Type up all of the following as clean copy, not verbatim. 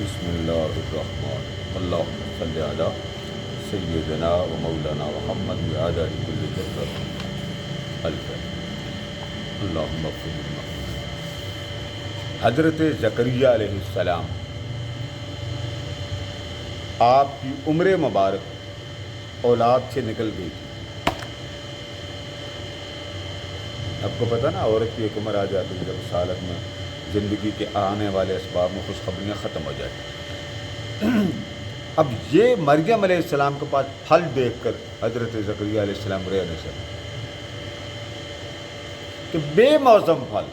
بسم اللہ الرحمن اللہم صلی علی سیدنا و مولانا محمد وعلی کل جذر الفیض اللہم اغفر لنا۔ حضرت زکریا علیہ السلام آپ کی عمر مبارک اولاد سے نکل گئی تھی۔ آپ کو پتہ نا، عورت کی ایک عمر آ جاتی ہے جب سالت میں زندگی کے آنے والے اسباب میں خوشخبریاں ختم ہو جائیں۔ اب یہ مریم علیہ السلام کے پاس پھل دیکھ کر حضرت زکریا علیہ السلام رہ نہیں سکے کہ بے موسم پھل،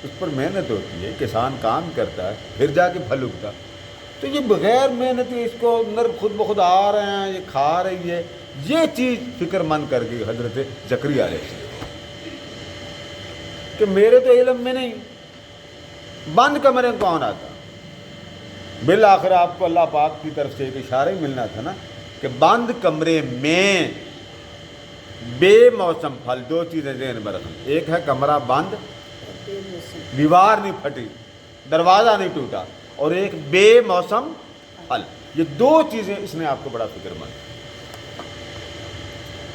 اس پر محنت ہوتی ہے، کسان کام کرتا ہے پھر جا کے پھل اگتا، تو یہ بغیر محنتی اس کو اندر خود بخود آ رہے ہیں، یہ کھا رہی ہے، یہ چیز فکر مند کر گئی حضرت زکریا علیہ السلام کہ میرے تو علم میں نہیں، بند کمرے میں کون آتا۔ بالآخر آپ کو اللہ پاک کی طرف سے ایک اشارہ ہی ملنا تھا نا کہ بند کمرے میں بے موسم پھل، دو چیزیں ذہن میں رکھیں، ایک ہے کمرہ بند، دیوار نہیں پھٹی، دروازہ نہیں ٹوٹا، اور ایک بے موسم پھل، یہ دو چیزیں اس نے آپ کو بڑا فکر مند۔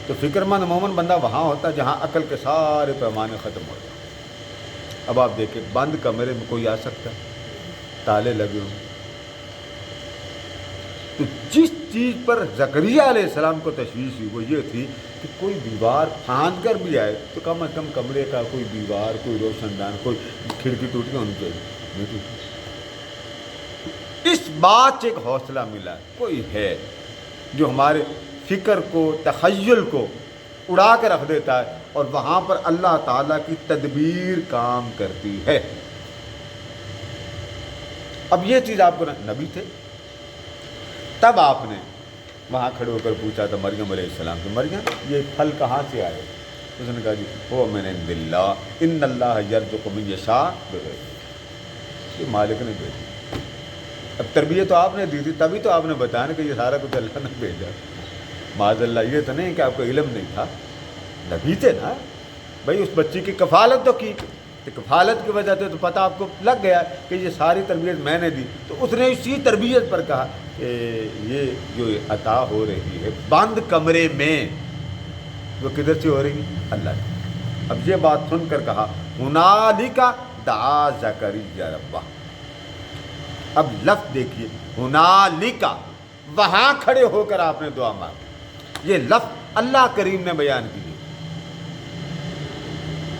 تو فکر مند عموماً بندہ وہاں ہوتا ہے جہاں عقل کے سارے پیمانے ختم ہو جائیں۔ اب آپ دیکھیں بند کمرے میں کوئی آ سکتا ہے، تالے لگے ہوں، تو جس چیز پر زکریا علیہ السلام کو تشویش ہوئی وہ یہ تھی کہ کوئی دیوار پھاند کر بھی آئے تو کم از کم کمرے کا کوئی دیوار، کوئی روشن دان، کوئی کھڑکی ٹوٹ کے ہونی چاہیے، نہیں ٹوٹی۔ اس بات سے ایک حوصلہ ملا، کوئی ہے جو ہمارے فکر کو، تخیل کو اڑا کے رکھ دیتا ہے اور وہاں پر اللہ تعالیٰ کی تدبیر کام کرتی ہے۔ اب یہ چیز آپ کو نبی تھے، تب آپ نے وہاں کھڑے ہو کر پوچھا تھا مریم علیہ السلام کہ مریم یہ پھل کہاں سے آئے؟ اس نے کہا جی وہ من عند اللہ ان اللہ یرزق من یشاء بغیر حساب، یہ مالک نے بھیجی۔ اب تربیت تو آپ نے دی تھی، تبھی تو آپ نے بتایا نا کہ یہ سارا کچھ اللہ نے بھیجا۔ معاذ اللہ یہ تو نہیں کہ آپ کو علم نہیں تھا، نبی تھے نا بھائی، اس بچی کی کفالت تو کی، تو کفالت کی وجہ سے تو پتہ آپ کو لگ گیا کہ یہ ساری تربیت میں نے دی، تو اس نے اسی تربیت پر کہا کہ یہ جو عطا ہو رہی ہے بند کمرے میں، وہ کدھر سے ہو رہی ہے؟ اللہ نے۔ اب یہ بات سن کر کہا ہنالک دعا زکریا ربہ۔ اب لفظ دیکھیے، ہنالک، وہاں کھڑے ہو کر آپ نے دعا مانگی، یہ لفظ اللہ کریم نے بیان کیے۔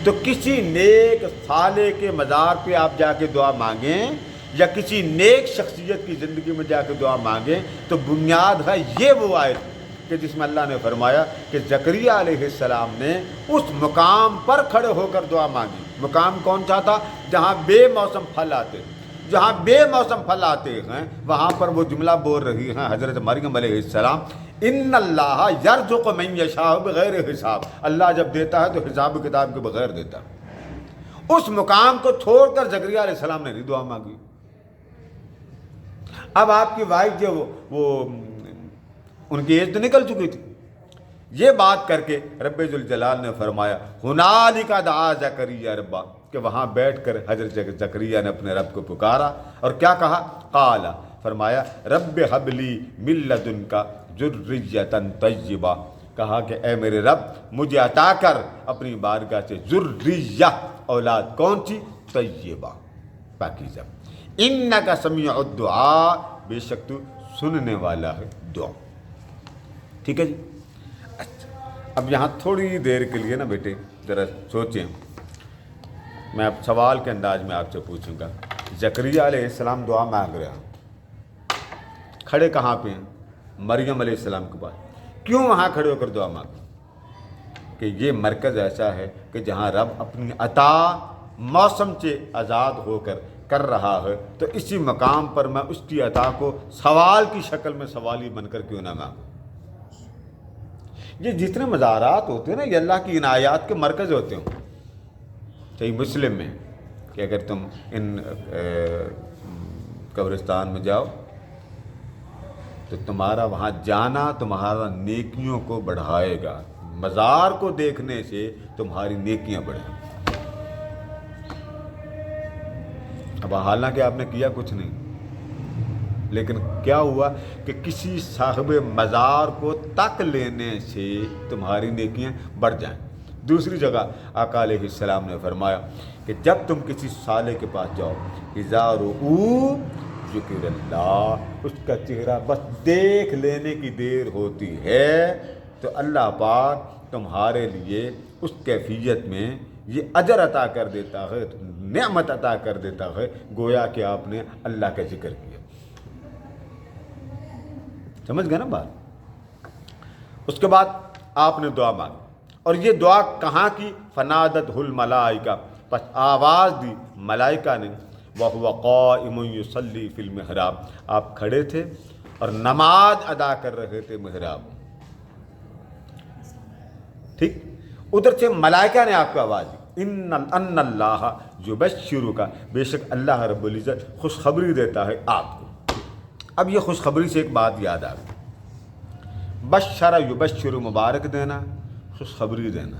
تو کسی نیک صالح کے مزار پہ آپ جا کے دعا مانگیں یا کسی نیک شخصیت کی زندگی میں جا کے دعا مانگیں تو بنیاد ہے یہ وہ آیت کہ جس میں اللہ نے فرمایا کہ زکریا علیہ السلام نے اس مقام پر کھڑے ہو کر دعا مانگی۔ مقام کون سا تھا؟ جہاں بے موسم پھل آتے، جہاں بے موسم پھل آتے ہیں وہاں پر وہ جملہ بول رہی ہیں حضرت مریم علیہ السلام، ان اللہ یرزق من یشاء بغیر حساب، اللہ جب دیتا ہے تو حساب کتاب کے بغیر دیتا ہے۔ اس مقام کو چھوڑ کر زکریا علیہ السلام نے نہیں دعا مانگی۔ اب آپ کی وائف جو وہ ان کی ایج تو نکل چکی تھی، یہ بات کر کے رب ذوالجلال نے فرمایا ہنالک دعا زکریا ربہ، کہ وہاں بیٹھ کر حضرت زکریا نے اپنے رب کو پکارا اور کیا کہا؟ قال، فرمایا رب حب لی من لدنک ذریۃ طیبہ، کہا کہ اے میرے رب مجھے عطا کر اپنی بارگاہ سے ذریہ، اولاد کون سی؟ طیبہ، پاکیزہ، انک سمیع الدعاء، بے شک تو سننے والا ہے دعا۔ ٹھیک ہے جی۔ اچھا، اب یہاں تھوڑی دیر کے لیے نا بیٹے ذرا سوچیں، میں اب سوال کے انداز میں آپ سے پوچھوں گا، زکریا علیہ السلام دعا مانگ رہے ہیں، کھڑے کہاں پہ ہیں؟ مریم علیہ السلام کے پاس۔ کیوں وہاں کھڑے ہو کر دعا مانگ؟ کہ یہ مرکز ایسا ہے کہ جہاں رب اپنی عطا موسم سے آزاد ہو کر کر رہا ہے، تو اسی مقام پر میں اس کی عطا کو سوال کی شکل میں سوالی بن کر کیوں نہ مانگوں؟ یہ جتنے مزارات ہوتے ہیں نا یہ اللہ کی عنایات کے مرکز ہوتے ہیں۔ صحیح مسلم میں کہ اگر تم ان قبرستان میں جاؤ تو تمہارا وہاں جانا تمہارا نیکیوں کو بڑھائے گا، مزار کو دیکھنے سے تمہاری نیکیاں بڑھیں۔ اب حالانکہ آپ نے کیا کچھ نہیں، لیکن کیا ہوا کہ کسی صاحب مزار کو تک لینے سے تمہاری نیکیاں بڑھ جائیں۔ دوسری جگہ آقا علیہ السلام نے فرمایا کہ جب تم کسی صالح کے پاس جاؤ، اذا رؤوا ذکر اللہ، اس کا چہرہ بس دیکھ لینے کی دیر ہوتی ہے تو اللہ پاک تمہارے لیے اس کیفیت میں یہ اجر عطا کر دیتا ہے، نعمت عطا کر دیتا ہے، گویا کہ آپ نے اللہ کا ذکر کیا۔ سمجھ گئے نا بات؟ اس کے بعد آپ نے دعا مانگی، اور یہ دعا کہاں کی؟ فنادت الملائکہ، پس آواز دی ملائکہ نے، وَهُوَ قَائِمٌ يُصَلِّي فِي الْمِحْرَابِ، آپ کھڑے تھے اور نماز ادا کر رہے تھے محراب۔ ٹھیک، ادھر سے ملائکہ نے آپ کو آواز دی، ان اللہ یبشرک، بے شک اللہ رب العزت خوشخبری دیتا ہے آپ کو۔ اب یہ خوشخبری سے ایک بات یاد آ گئی، بشر یبشر، مبارک دینا، خوشخبری دینا،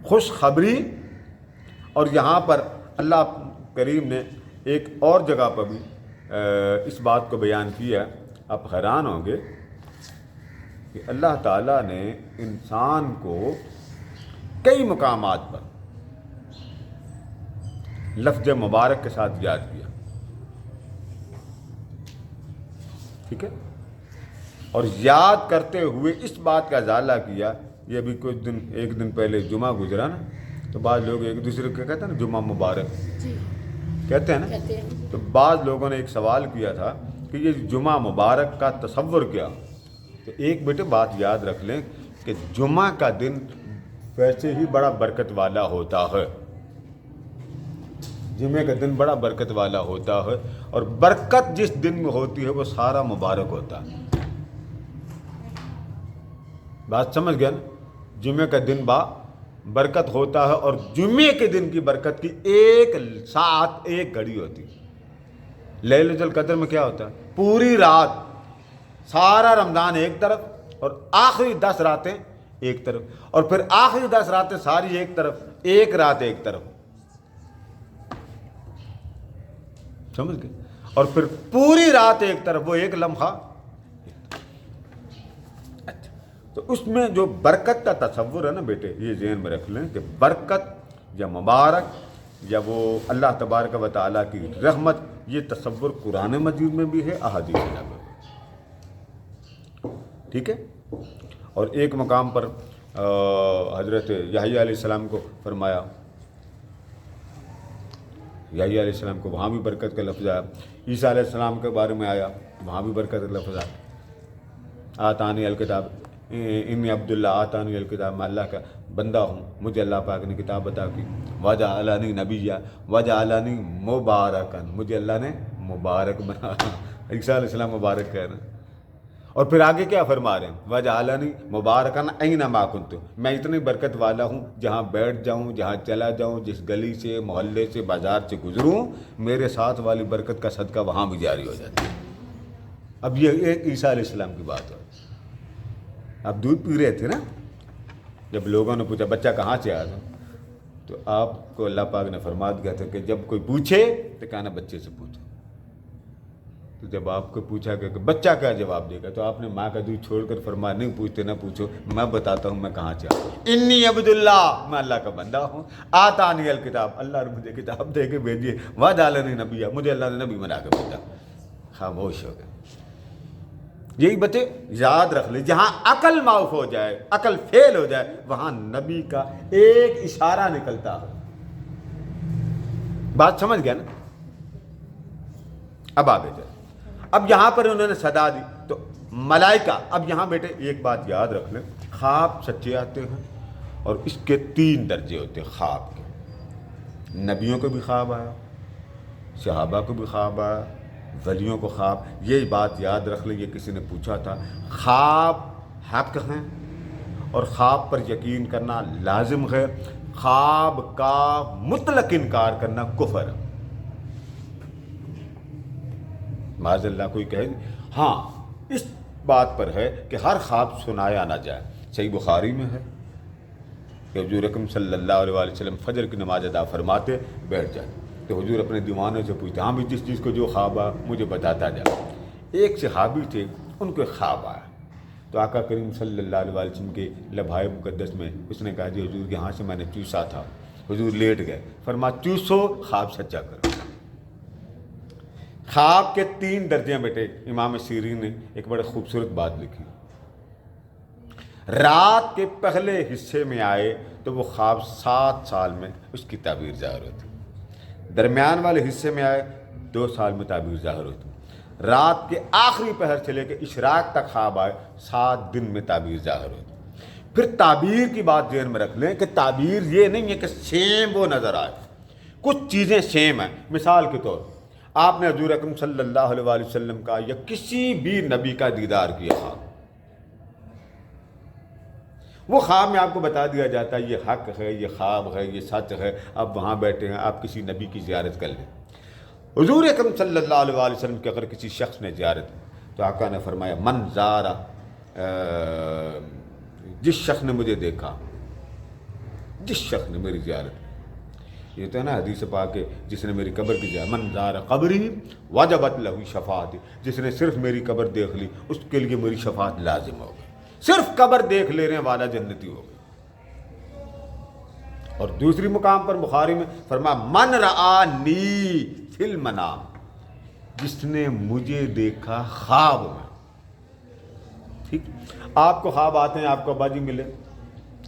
خوشخبری۔ اور یہاں پر اللہ کریم نے ایک اور جگہ پر بھی اس بات کو بیان کیا، آپ حیران ہوں گے کہ اللہ تعالیٰ نے انسان کو کئی مقامات پر لفظ مبارک کے ساتھ یاد کیا، ٹھیک ہے، اور یاد کرتے ہوئے اس بات کا ازالہ کیا۔ یہ بھی کچھ دن، ایک دن پہلے جمعہ گزرا نا، تو بعض لوگ ایک دوسرے کو کہتے ہیں نا جمعہ مبارک، کہتے ہیں نا، تو بعض لوگوں نے ایک سوال کیا تھا کہ یہ جمعہ مبارک کا تصور کیا؟ تو ایک بیٹے بات یاد رکھ لیں کہ جمعہ کا دن ویسے ہی بڑا برکت والا ہوتا ہے، جمعے کا دن بڑا برکت والا ہوتا ہے، اور برکت جس دن میں ہوتی ہے وہ سارا مبارک ہوتا ہے۔ بات سمجھ گیا نا؟ جمعے کا دن برکت ہوتا ہے، اور جمعے کے دن کی برکت کی ایک ساتھ ایک گھڑی ہوتی ہے۔ لیلۃ القدر میں کیا ہوتا ہے؟ پوری رات، سارا رمضان ایک طرف اور آخری 10 راتیں ایک طرف، اور پھر آخری 10 راتیں ساری ایک طرف، ایک رات ایک طرف، سمجھ گئے؟ اور پھر پوری رات ایک طرف، وہ ایک لمحہ۔ اچھا، تو اس میں جو برکت کا تصور ہے نا بیٹے، یہ ذہن میں رکھ لیں کہ برکت یا مبارک یا وہ اللہ تبارک و تعالیٰ کی رحمت، یہ تصور قرآن مجید میں بھی ہے، احادیث میں بھی ہے، ٹھیک ہے۔ اور ایک مقام پر حضرت یحییٰ علیہ السلام کو فرمایا، یحییٰ علیہ السلام کو وہاں بھی برکت کا لفظ آیا، عیسیٰ علیہ السلام کے بارے میں آیا، وہاں بھی برکت کا لفظ آیا، آتانی الکتاب انی عبداللہ آتانی الکتاب، میں اللہ کا بندہ ہوں، مجھے اللہ پاک نے کتاب عطا کی، وجعلنی نبیّا وجعلنی مبارکا، مجھے اللہ نے مبارک بنا۔ عیسیٰ علیہ السلام مبارک کہہ رہے ہیں، اور پھر آگے کیا فرما رہے ہیں؟ وجعلنی مبارکا اینما کنت، میں اتنی برکت والا ہوں جہاں بیٹھ جاؤں، جہاں چلا جاؤں، جس گلی سے، محلے سے، بازار سے گزروں، میرے ساتھ والی برکت کا صدقہ وہاں بھی جاری ہو جاتا ہے۔ اب یہ ایک عیسیٰ علیہ السلام کی بات ہے۔ آپ دودھ پی رہے تھے نا، جب لوگوں نے پوچھا بچہ کہاں سے آیا تھا، تو آپ کو اللہ پاک نے فرما دیا تھا کہ جب کوئی پوچھے تو کہنا بچے سے پوچھو۔ تو جب آپ کو پوچھا کہ بچہ کیا جواب دے گا، تو آپ نے ماں کا دودھ چھوڑ کر فرمایا نہیں پوچھتے نہ پوچھو، میں بتاتا ہوں میں کہاں سے آیا ہوں، انی عبداللہ، میں اللہ کا بندہ ہوں، آتانی الکتاب، اللہ نے مجھے کتاب دے کے بھیجی ہے، وجعلنی نبیّا، مجھے اللہ نے نبی بنا کے بھیجا۔ خاموش ہو گئے۔ یہی بچے یاد رکھ لیں، جہاں عقل معاف ہو جائے، عقل فیل ہو جائے، وہاں نبی کا ایک اشارہ نکلتا ہے۔ بات سمجھ گیا نا؟ اب آگے جائے، اب یہاں پر انہوں نے صدا دی تو ملائکہ، اب یہاں بیٹے ایک بات یاد رکھ لیں، خواب سچے آتے ہیں، اور اس کے 3 درجے ہوتے ہیں خواب کے۔ نبیوں کو بھی خواب آیا، صحابہ کو بھی خواب آیا، ولیوں کو خواب۔ یہ بات یاد رکھ لیں، یہ کسی نے پوچھا تھا، خواب حق ہیں اور خواب پر یقین کرنا لازم ہے، خواب کا مطلق انکار کرنا کفر ہے۔ معاذ اللہ کوئی کہے ہاں اس بات پر ہے کہ ہر خواب سنایا نہ جائے۔ صحیح بخاری میں ہے کہ حضور اکرم صلی اللہ علیہ وسلم فجر کی نماز ادا فرماتے بیٹھ جائے، تو حضور اپنے دیوانوں سے پوچھتے ہاں بھی جس چیز کو جو خواب آیا مجھے بتاتا جا۔ ایک صحابی تھے، ان کو خواب آیا تو آقا کریم صلی اللہ علیہ وسلم کے لبھائے مقدس میں اس نے کہا جی حضور کے ہاں سے میں نے چوسا تھا۔ حضور لیٹ گئے، فرما چوسو خواب سچا کرو۔ خواب کے 3 درجے بیٹے۔ امام سیرین نے ایک بڑے خوبصورت بات لکھی، رات کے پہلے حصے میں آئے تو وہ خواب 7 سال میں اس کی تعبیر ظاہر ہوتی، درمیان والے حصے میں آئے 2 سال میں تعبیر ظاہر ہوتی، رات کے آخری پہر سے لے کے اشراق تک خواب آئے 7 دن میں تعبیر ظاہر ہوتی۔ پھر تعبیر کی بات ذہن میں رکھ لیں کہ تعبیر یہ نہیں ہے کہ سیم وہ نظر آئے، کچھ چیزیں سیم ہیں۔ مثال کے طور آپ نے حضور اکرم صلی اللہ علیہ وآلہ وسلم کا یا کسی بھی نبی کا دیدار کیا خواب، وہ خواب میں آپ کو بتا دیا جاتا ہے یہ حق ہے، یہ خواب ہے، یہ سچ ہے، آپ وہاں بیٹھے ہیں، آپ کسی نبی کی زیارت کر لیں۔ حضور اکرم صلی اللہ علیہ وآلہ وسلم کی اگر کسی شخص نے زیارت کی تو آقا نے فرمایا من زارا، جس شخص نے مجھے دیکھا، جس شخص نے میری زیارت کی، یہ تو ہے نا حدیث پاک ہے جس نے میری قبر کی زیارت، من زارا قبری وجبت لہ شفاعتی، جس نے صرف میری قبر دیکھ لی اس کے لیے میری شفاعت لازم ہو گئی، صرف قبر دیکھ لینے والا جنتی ہو گئی۔ اور دوسری مقام پر بخاری میں فرمایا من رآنی فی المنام، جس نے مجھے دیکھا خواب میں۔ ٹھیک، آپ کو خواب آتے ہیں آپ کو ابا جی ملے،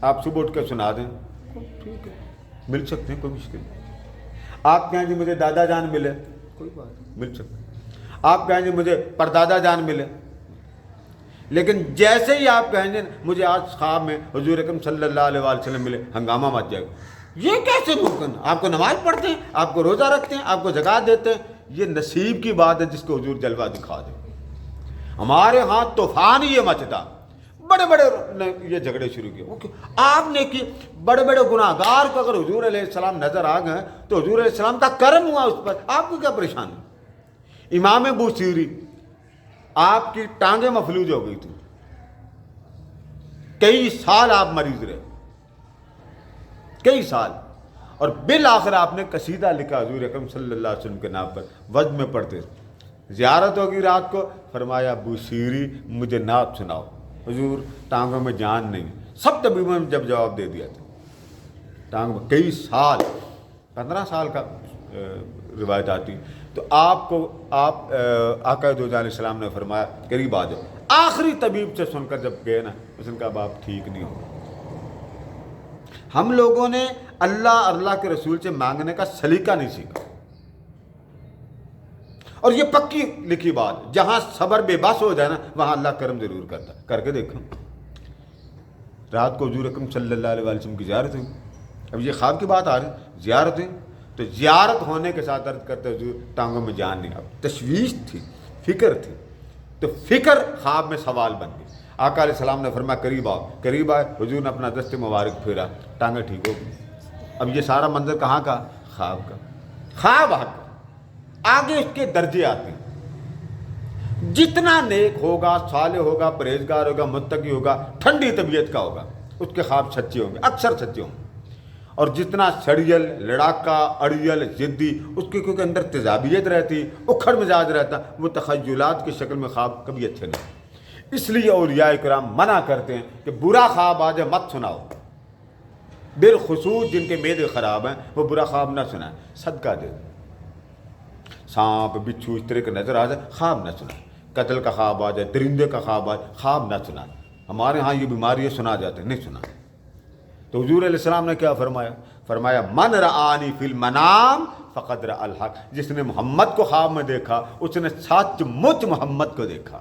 آپ صبح اٹھ کے سنا دیں، ٹھیک ہے مل سکتے ہیں، کوئی مشکل نہیں۔ آپ کہیں جی مجھے دادا جان ملے، کوئی بات نہیں، مل سکتے ہیں۔ آپ کہیں جی مجھے پردادا جان ملے، لیکن جیسے ہی آپ کہیں گے مجھے آج خواب میں حضور اکرم صلی اللہ علیہ وآلہ وسلم ملے، ہنگامہ مچ جائے گا، یہ کیسے ممکن؟ آپ کو نماز پڑھتے ہیں، آپ کو روزہ رکھتے ہیں، آپ کو زکوٰۃ دیتے ہیں، یہ نصیب کی بات ہے جس کو حضور جلوہ دکھا دے۔ ہمارے ہاں طوفان یہ مچتا، بڑے بڑے یہ جھگڑے شروع کیے، آپ نے کی بڑے بڑے گناہ گار کو اگر حضور علیہ السلام نظر آ گئے تو حضور علیہ السلام کا کرم ہوا اس پر، آپ کو کیا پریشانی؟ امام بوصیری، آپ کی ٹانگیں مفلوج ہو گئی تھی، کئی سال آپ مریض رہے، کئی سال، اور بالآخر آپ نے قصیدہ لکھا حضور اکرم صلی اللہ علیہ وسلم کے نام پر، وجد میں پڑھتے زیارت ہوگی رات کو، فرمایا بوصیری مجھے نعت سناؤ، حضور ٹانگوں میں جان نہیں، سب طبیبوں نے جب جواب دے دیا تھا، ٹانگ میں کئی سال، 15 سال کا روایت آتی، تو آپ کو آقا دو علیہ السلام نے فرمایا قریب آ جاؤ، آخری طبیب سے سن کر جب گئے نا اس نے کہا اب آپ ٹھیک نہیں ہو۔ ہم لوگوں نے اللہ کے رسول سے مانگنے کا سلیقہ نہیں سیکھا، اور یہ پکی لکھی بات، جہاں صبر بے بس ہو جائے نا وہاں اللہ کرم ضرور کرتا ہے۔ کر کے دیکھو، رات کو حضور اکرم صلی اللہ علیہ وسلم کی زیارت ہوئی، اب یہ خواب کی بات آ رہی ہے، زیارت ہوئی تو زیارت ہونے کے ساتھ عرض کرتے حضور ٹانگوں میں جان نہیں، اب تشویش تھی، فکر تھی، تو فکر خواب میں سوال بن گئی۔ آقا علیہ السلام نے فرمایا قریب آؤ، قریب آئے، حضور نے اپنا دست مبارک پھیرا، ٹانگیں ٹھیک ہو گئی۔ اب یہ سارا منظر کہاں کا؟ خواب کا۔ خواب حق، آگے اس کے درجے آتے ہیں، جتنا نیک ہوگا، صالح ہوگا، پرہیزگار ہوگا، متقی ہوگا، ٹھنڈی طبیعت کا ہوگا، اس کے خواب سچے ہوں گے، اکثر سچے ہوں گے، اور جتنا سڑیل، لڑاکا، اڑیل، ضدی، اس کے کیونکہ اندر تیزابیت رہتی، اکھڑ مزاج رہتا، وہ تخیلات کی شکل میں خواب کبھی اچھے نہیں۔ اس لیے اولیاء کرام منع کرتے ہیں کہ برا خواب آ جائے مت سناؤ، بالخصوص جن کے معدے خراب ہیں وہ برا خواب نہ سنائیں، صدقہ دے دیں۔ سانپ، بچھو اس طرح کا نظر آ جائے خواب نہ سنائیں، قتل کا خواب آ جائے، درندے کا خواب آ جائے خواب نہ سنائیں۔ ہمارے ہاں یہ بیماری ہے، سنا جاتے ہیں، نہیں سنائیں۔ تو حضور علیہ السلام نے کیا فرمایا؟ فرمایا من رآنی فی المنام فقد رأى الحق، جس نے محمد کو خواب میں دیکھا اس نے سچ مچ محمد کو دیکھا۔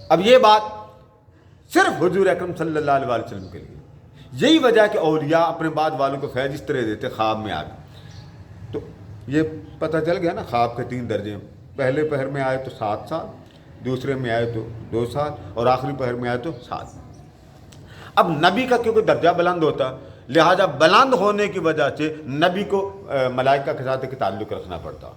اب یہ بات صرف حضور اکرم صلی اللہ علیہ وسلم کے لیے، یہی وجہ ہے کہ اولیاء اپنے بعد والوں کو فیض اس طرح دیتے خواب میں آ کے۔ تو یہ پتہ چل گیا نا خواب کے 3 درجے ہیں، پہلے پہر میں آئے تو 7 سال، دوسرے میں آئے تو 2 سال، اور آخری پہر میں آئے تو 7 سال۔ اب نبی کا کیونکہ درجہ بلند ہوتا، لہذا بلند ہونے کی وجہ سے نبی کو ملائکہ کے ساتھ ایک تعلق رکھنا پڑتا،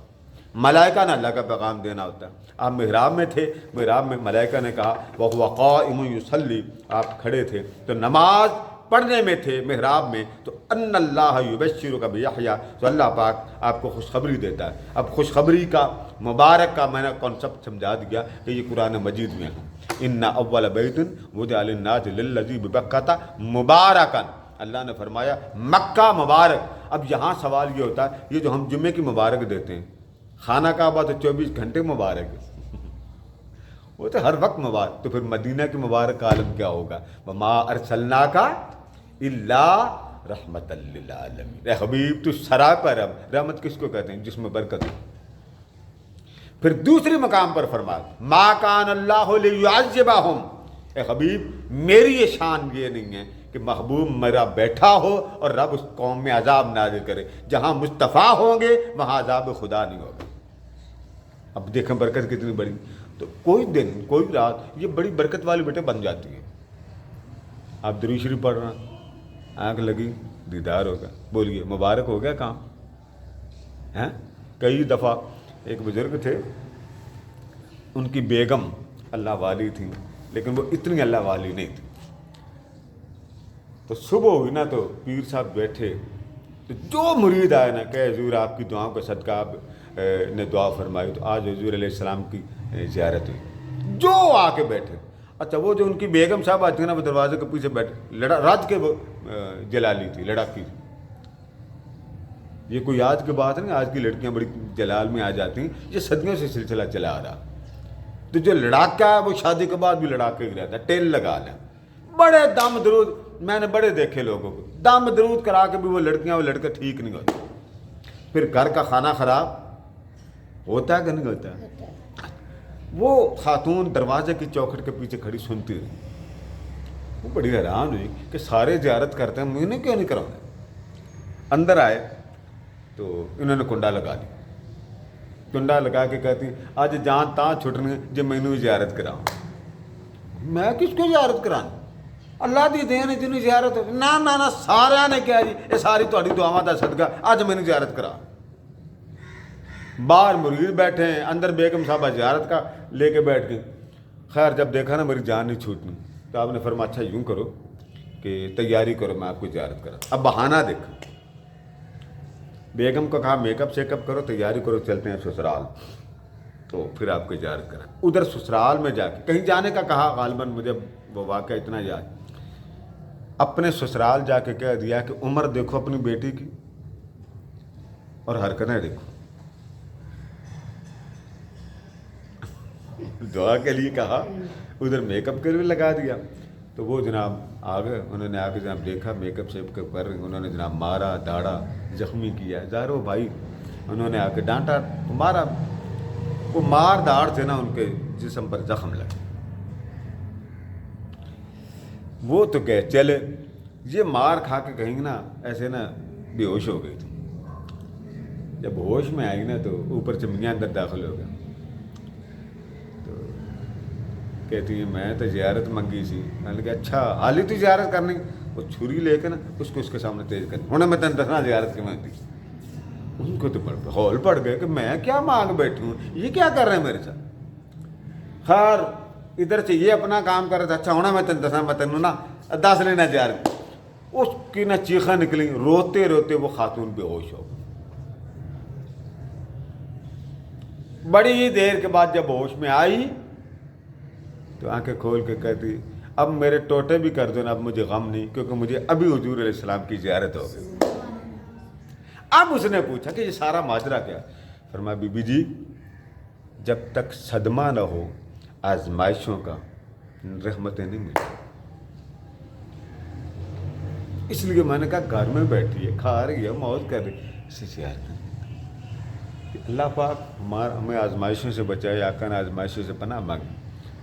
ملائکہ نے اللہ کا پیغام دینا ہوتا ہے۔ آپ محراب میں تھے، محراب میں ملائکہ نے کہا وَهُوَ قَائِمٌ يُصَلِّي، آپ کھڑے تھے تو نماز پڑھنے میں تھے محراب میں تو ان اللہ یبشرک بیحییٰ، تو اللہ پاک آپ کو خوشخبری دیتا ہے۔ اب خوشخبری کا مبارک کا میں نے کانسیپٹ سمجھا دیا کہ یہ قرآن مجید میں ہے۔ ان اول بیت وضع للناس للذی ببکۃ مبارکا، اللہ نے فرمایا مکہ مبارک۔ اب یہاں سوال یہ ہوتا ہے، یہ جو ہم جمعے کی مبارک دیتے ہیں، خانہ کعبہ تو 24 گھنٹے مبارک ہے، وہ تو ہر وقت مبارک، تو پھر مدینہ کی مبارک کا عالم کیا ہوگا؟ وما ارسلناک الا رحمۃ للعالمین، اے حبیب تو سراپا رحمت کس کو کہتے ہیں؟ جس میں برکت ہو۔ پھر دوسری مقام پر فرمایا ما کان اللہ لیعذبہم، اے حبیب میری یہ شان یہ نہیں ہے کہ محبوب میرا بیٹھا ہو اور رب اس قوم میں عذاب نازل کرے، جہاں مصطفیٰ ہوں گے وہاں عذاب خدا نہیں ہوگا۔ اب دیکھیں برکت کتنی بڑی، تو کوئی دن کوئی رات یہ بڑی برکت والی بیٹے بن جاتی ہے۔ آپ درود شریف پڑھ رہے ہیں، آنکھ لگی دیدار ہوگا، بولیے مبارک ہو گیا کام ہیں۔ کئی دفعہ ایک بزرگ تھے، ان کی بیگم اللہ والی تھیں لیکن وہ اتنی اللہ والی نہیں تھی، تو صبح ہوئی نا تو پیر صاحب بیٹھے، تو جو مرید آئے نا کہ حضور آپ کی دعاؤں کا صدقہ آپ نے دعا فرمائی، تو آج حضور علیہ السلام کی زیارت ہوئی، جو آ کے بیٹھے۔ اچھا وہ جو ان کی بیگم صاحب آتی ہیں نا، وہ دروازے کے پیچھے بیٹھے، رات کے وہ جلالی تھی، لڑاکی تھی۔ یہ کوئی آج کی بات نہیں، آج کی لڑکیاں بڑی جلال میں آ جاتی ہیں، یہ صدیوں سے سلسلہ چلا آ رہا۔ تو جو لڑاکا ہے وہ شادی کے بعد بھی لڑاکے ہی رہتا ہے، ٹیل لگا لیں، بڑے دم درود، میں نے بڑے دیکھے لوگوں کو دم درود کرا کے بھی وہ لڑکیاں وہ لڑکے ٹھیک نہیں ہوتے۔ پھر گھر کا کھانا خراب ہوتا ہے کہ نہیں ہوتا ہے؟ وہ خاتون دروازے کی چوکھٹ کے پیچھے کھڑی سنتی رہی، وہ بڑی حیران ہوئی کہ سارے زیارت کرتے ہیں، مجھے کیوں نہیں کرانا۔ اندر آئے تو انہوں نے کنڈا لگا دی، کنڈا لگا کے کہتی اج جان تاں چھٹنی جے مینوں بھی زیارت کراؤ۔ میں کس کو زیارت کرانا؟ اللہ دی دین ہے جنوں زیارت ہو، نہ سارا نے کہا جی یہ ساری تہاڈی دعاواں دا صدقہ، اج مینوں زیارت کرا۔ باہر مرید بیٹھے ہیں، اندر بیگم صاحبہ زیارت کا لے کے بیٹھ گئی۔ خیر جب دیکھا نا میری جان نہیں چھوٹنی تو آپ نے فرمایا اچھا یوں کرو کہ تیاری کرو، میں آپ کو زیارت کرا۔ اب بہانہ دیکھا، بیگم کو کہا میک اپ شیک اپ کرو، تیاری کرو، چلتے ہیں سسرال، تو پھر آپ کو زیارت کرا۔ ادھر سسرال میں جا کے کہیں جانے کا کہا، غالباً مجھے وہ واقعہ اتنا یاد، اپنے سسرال جا کے کہہ دیا کہ عمر دیکھو اپنی بیٹی کی اور حرکتیں دیکھو۔ دعا کے لیے کہا، ادھر میک اپ کے لیے لگا دیا۔ تو وہ جناب آ گئے، انہوں نے آ کے جناب دیکھا میک اپ شیپ کر رہے ہیں، انہوں نے جناب مارا، داڑا، زخمی کیا، ظاہر ہو بھائی انہوں نے آ کے ڈانٹا مارا، وہ مار داڑ سے نا ان کے جسم پر زخم لگے۔ وہ تو کہ چلے، یہ مار کھا کے کہیں نا ایسے نا بے ہوش ہو گئی تھی۔ جب ہوش میں آئی نا تو اوپر سے میاں اندر داخل ہو گیا، تو کہتی ہے میں تو زیارت منگی سی۔ میں نے کہا اچھا حالی تو زیارت کرنی؟ وہ چھری لے کے نا اس کو اس کے سامنے تیز کرنی، انہیں میں تن دسنا زیارت کی مانگتی۔ ان کو تو ہول پڑ گئے کہ میں کیا مانگ بیٹھی ہوں، یہ کیا کر رہے ہیں میرے ساتھ۔ خیر ادھر سے یہ اپنا کام کر رہا تھا، اچھا ہونا میں تن دسنا، میں تینوں نا دس لینا زیارت۔ اس کی نا چیخاں نکلی، روتے روتے وہ خاتون بے ہوش ہو گئی۔ بڑی دیر کے بعد جب ہوش میں آئی تو آنکھیں کھول کے کہتی اب میرے ٹوٹے بھی کر دو نا، اب مجھے غم نہیں، کیونکہ مجھے ابھی حضور علیہ السلام کی زیارت ہو گئی۔ اب اس نے پوچھا کہ یہ سارا ماجرا کیا؟ فرمایا بی بی جی جب تک صدمہ نہ ہو آزمائشوں کا رحمتیں نہیں ملتی، اس لیے میں نے کہا گھر میں بیٹھی ہے، کھا رہی ہے، موج کر رہی ہے، اسے زیارت نہیں۔ اللہ پاک ہمیں آزمائشوں سے بچائے، آقا نے آزمائشوں سے پناہ مانگی۔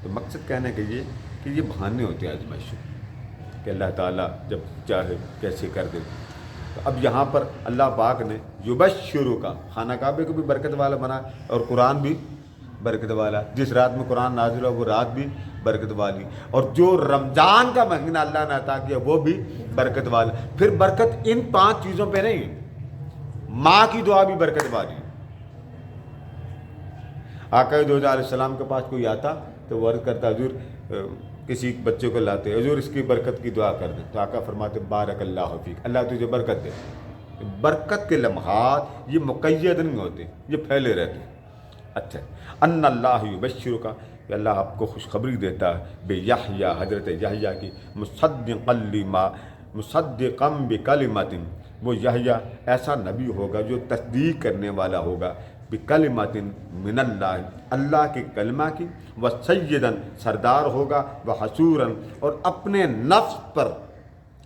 تو مقصد کہنے کے یہ کہ یہ بہانے ہوتے ہیں آزمائشوں کہ اللہ تعالیٰ جب چاہے کیسے کر دے۔ تو اب یہاں پر اللہ پاک نے یبشرو کا خانہ کعبے کو بھی برکت والا بنا اور قرآن بھی برکت والا، جس رات میں قرآن نازل ہوا وہ رات بھی برکت والی، اور جو رمضان کا مہینہ اللہ نے عطا کیا وہ بھی برکت والا۔ پھر برکت ان 5 چیزوں پہ نہیں ہے، ماں کی دعا بھی برکت والی۔ آقا دو علیہ السلام کے پاس کوئی آتا تو وہ عرض کرتا حضور کسی بچے کو لاتے حضور اس کی برکت کی دعا کر دیں، تو آقا فرماتے بارک اللہ فیک، اللہ تجھے برکت دے۔ برکت کے لمحات یہ مقید نہیں ہوتے، یہ پھیلے رہتے ہیں۔ اچھا، ان اللہ یبشرک، کہ اللہ آپ کو خوشخبری دیتا ہے بے یحییٰ، حضرت یحییٰ کی، مصدقا بکلمۃ، وہ یحییٰ ایسا نبی ہوگا جو تصدیق کرنے والا ہوگا بکلمۃ من اللہ، اللہ کے کلمہ کی، وسیدا، سردار ہوگا، وحصورا، اور اپنے نفس پر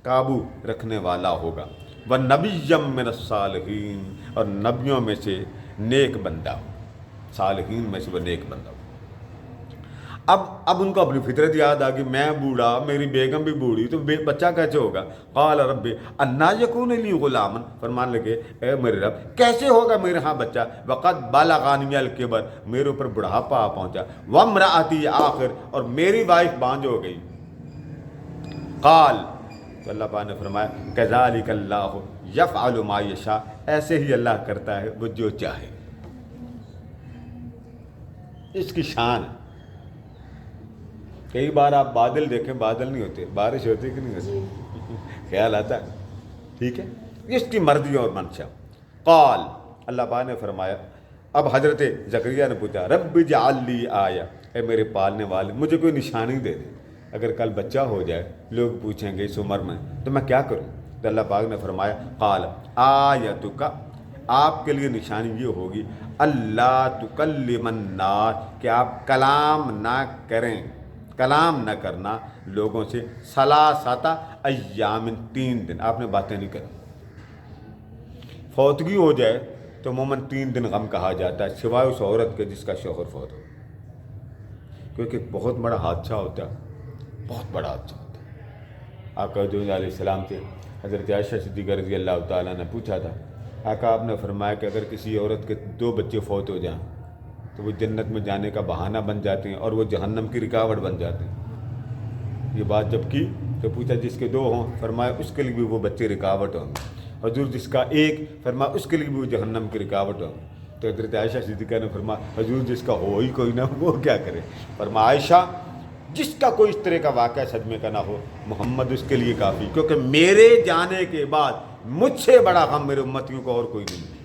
قابو رکھنے والا ہوگا، ونبیا من الصالحین، اور نبیوں میں سے نیک بندہ، صالحین میں سے وہ نیک بندہ۔ اب ان کو اپنی فطرت یاد آ گئی، میں بوڑھا، میری بیگم بھی بوڑھی، تو بچہ کیسے ہوگا؟ قال رب انا یکون لی غلام، فرمان لگے اے میرے رب کیسے ہوگا میرے ہاں بچہ، وقد بلغنی الکبر، میرے اوپر بڑھاپا آ پہنچا، وامرأتی آخر، اور میری وائف بانجھ ہو گئی۔ قال، تو اللہ پاک نے فرمایا کذالک اللہ یفعل ما یشاء، ایسے ہی اللہ کرتا ہے وہ جو چاہے۔ اس کی شان ہے۔ کئی بار آپ بادل دیکھیں، بادل نہیں ہوتے، بارش ہوتی کہ نہیں ہوتی، خیال آتا ہے، ٹھیک ہے، اس کی مرضی اور منشا۔ قال، اللہ پاک نے فرمایا، اب حضرت زکریا نے پوچھا رب اجعل لی آیہ، اے میرے پالنے والے مجھے کوئی نشانی دے دے، اگر کل بچہ ہو جائے لوگ پوچھیں گے اس عمر میں تو میں کیا کروں؟ تو اللہ پاک نے فرمایا قال آیتک، آپ کے لیے نشانی یہ ہوگی اللہ تکلم الناس، کہ آپ کلام نہ کریں، کلام نہ کرنا لوگوں سے، ثلاثۃ ایام، 3 دن آپ نے باتیں نہیں کریں۔ فوتگی ہو جائے تو عموماً 3 دن غم کہا جاتا ہے، سوائے اس عورت کے جس کا شوہر فوت ہو، کیونکہ بہت بڑا حادثہ ہوتا ہے، بہت بڑا حادثہ ہوتا ہے۔ آقا جو علیہ السلام سے حضرت عائشہ صدیقہ رضی اللہ تعالیٰ نے پوچھا تھا، آقا آپ نے فرمایا کہ اگر کسی عورت کے 2 بچے فوت ہو جائیں تو وہ جنت میں جانے کا بہانہ بن جاتے ہیں اور وہ جہنم کی رکاوٹ بن جاتے ہیں۔ یہ بات جب کی تو پوچھا جس کے 2 ہوں، فرمایا اس کے لیے بھی وہ بچے رکاوٹ ہوں گے، حضور جس کا 1، فرمایا اس کے لیے بھی وہ جہنم کی رکاوٹ ہوں گے۔ تو حضرت عائشہ صدیقہ نے فرمایا حضور جس کا ہو ہی کوئی نہ وہ کیا کرے؟ فرمایا عائشہ جس کا کوئی اس طرح کا واقعہ صدمے کا نہ ہو، محمد اس کے لیے کافی، کیونکہ میرے جانے کے بعد مجھ سے بڑا غم میرے امتیوں کو اور کوئی نہیں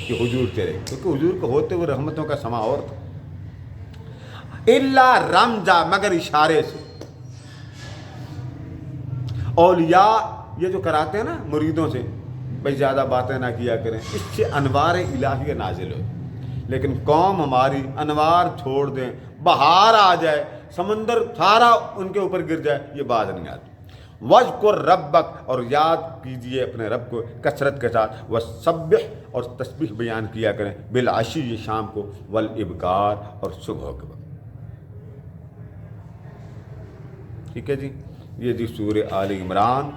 کہ حضور چلے، کیونکہ حضور کو ہوتے ہوئے رحمتوں کا سما اور تھا۔ الا رمزا، مگر اشارے سے۔ اولیاء یہ جو کراتے ہیں نا مریدوں سے، بھائی زیادہ باتیں نہ کیا کریں، اس سے انوار الہیہ نازل ہو، لیکن قوم ہماری انوار چھوڑ دیں، بہار آ جائے، سمندر سارا ان کے اوپر گر جائے، یہ بات نہیں آتی۔ وَاذْكُرْ رَبَّكَ، اور یاد کیجئے اپنے رب کو کثرت کے ساتھ، وَسَبِّحْ، اور تسبیح بیان کیا کریں، بالعشی، شام کو، والابکار، اور صبح کے وقت۔ ٹھیک ہے جی، یہ جی سورہ آل عمران،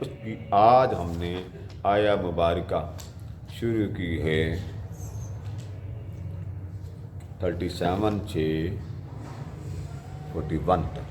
اس کی آج ہم نے آیہ مبارکہ شروع کی ہے 37 سے 41 تک۔